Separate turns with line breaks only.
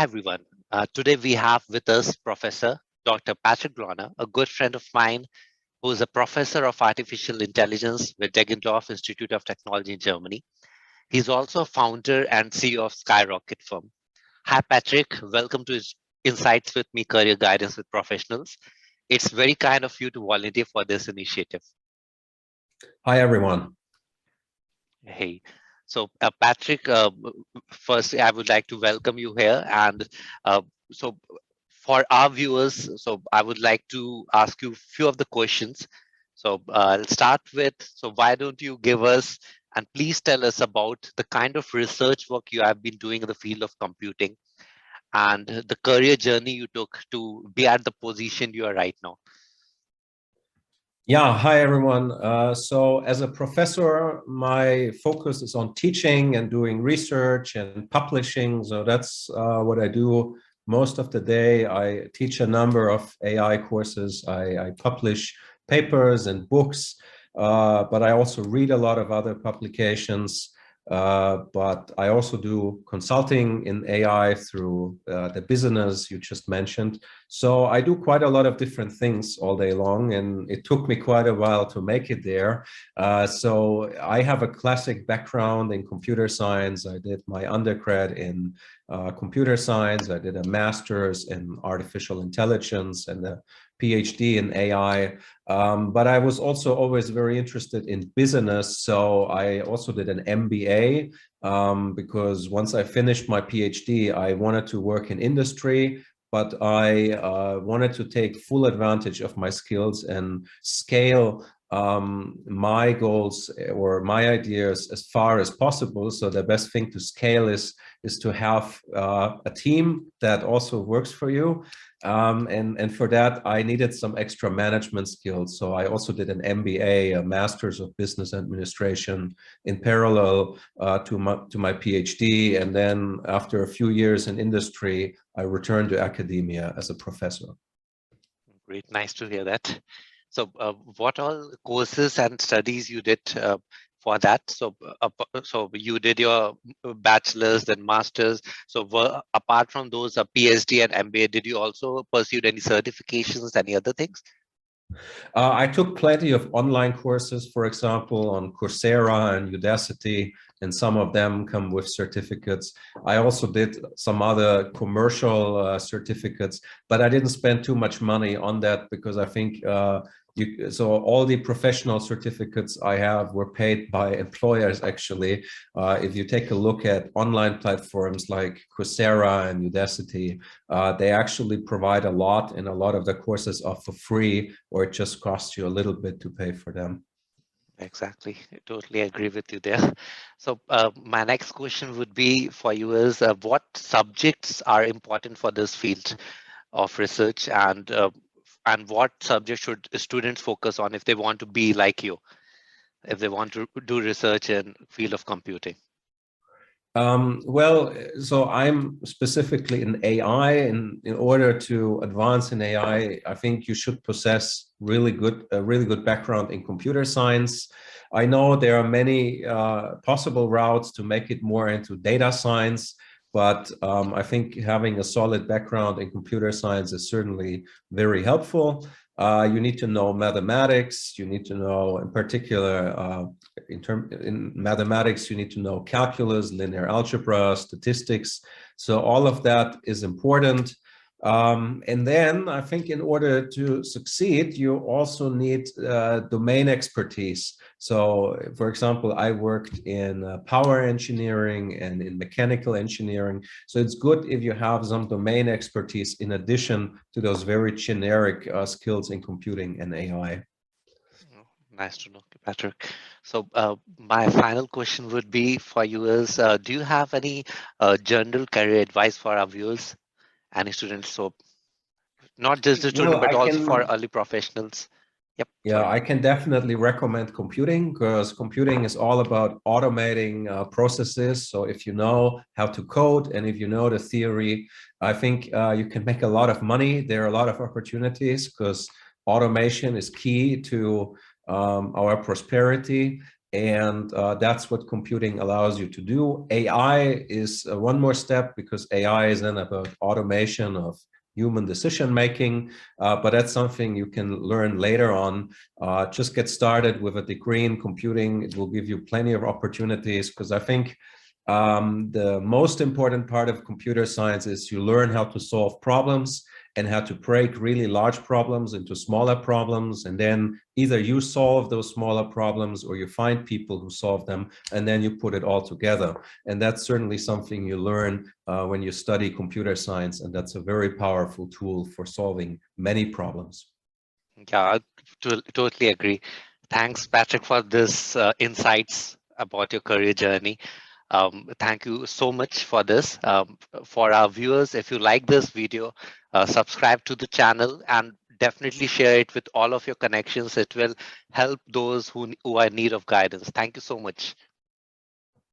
Hi, everyone. Today we have with us Professor Dr. Patrick Glauner, a good friend of mine who is a professor of artificial intelligence with Deggendorf Institute of Technology in Germany. He's also a founder and CEO of Skyrocket firm. Hi, Patrick. Welcome to Insights with Me Career Guidance with Professionals. It's very kind of you to volunteer for this initiative.
Hi, everyone.
Hey. So, Patrick, first, I would like to welcome you here. And so for our viewers, so I would like to ask you a few of the questions. So I'll start with, so why don't you give us, and please tell us about the kind of research work you have been doing in the field of computing and the career journey you took to be at the position you are right now.
Yeah, hi, everyone. So as a professor, my focus is on teaching and doing research and publishing. So that's what I do most of the day. I teach a number of AI courses. I publish papers and books, but I also read a lot of other publications. But I also do consulting in AI through the business you just mentioned. So I do quite a lot of different things all day long, and it took me quite a while to make it there. So I have a classic background in computer science. I did my undergrad in computer science. I did a master's in artificial intelligence and a PhD in AI. But I was also always very interested in business. So I also did an MBA because once I finished my PhD, I wanted to work in industry, but I wanted to take full advantage of my skills and scale my goals or my ideas as far as possible. So the best thing to scale is to have a team that also works for you. And for that, I needed some extra management skills. So I also did an MBA, a Master's of Business Administration, in parallel to my PhD. And then after a few years in industry, I returned to academia as a professor.
Great, nice to hear that. So what all courses and studies you did for that? So so you did your bachelor's, then master's. So apart from those PhD and MBA, did you also pursue any certifications, any other things?
I took plenty of online courses, for example, on Coursera and Udacity, and some of them come with certificates. I also did some other commercial certificates, but I didn't spend too much money on that because I think so all the professional certificates I have were paid by employers, actually. If you take a look at online platforms like Coursera and Udacity, they actually provide a lot, and a lot of the courses are for free, or it just costs you a little bit to pay for them.
Exactly. I totally agree with you there. So my next question would be for you is what subjects are important for this field of research, and what subjects should students focus on if they want to be like you, if they want to do research in field of computing?
Well, so I'm specifically in AI, and in order to advance in AI, I think you should possess a really good background in computer science. I know there are many possible routes to make it more into data science, but I think having a solid background in computer science is certainly very helpful. You need to know mathematics. You need to know, in particular, in mathematics, you need to know calculus, linear algebra, statistics. So all of that is important. And then I think in order to succeed, you also need domain expertise. So, for example, I worked in power engineering and in mechanical engineering. So it's good if you have some domain expertise in addition to those very generic skills in computing and AI.
Nice to know, Patrick. So my final question would be for you is, do you have any general career advice for our viewers, any students? So not just the student,
Well,
but also for early professionals. Yep.
Yeah,
Sorry.
I can definitely recommend computing, because computing is all about automating processes. So if you know how to code and if you know the theory, I think you can make a lot of money. There are a lot of opportunities because automation is key to our prosperity. And that's what computing allows you to do. AI is one more step, because AI is then about automation of human decision making, but that's something you can learn later on. Just get started with a degree in computing. It will give you plenty of opportunities, because I think the most important part of computer science is you learn how to solve problems and how to break really large problems into smaller problems. And then either you solve those smaller problems or you find people who solve them, and then you put it all together. And that's certainly something you learn when you study computer science. And that's a very powerful tool for solving many problems.
Yeah, I totally agree. Thanks, Patrick, for this insights about your career journey. Thank you so much for this. For our viewers, if you like this video, subscribe to the channel and definitely share it with all of your connections. It will help those who are in need of guidance. Thank you so much.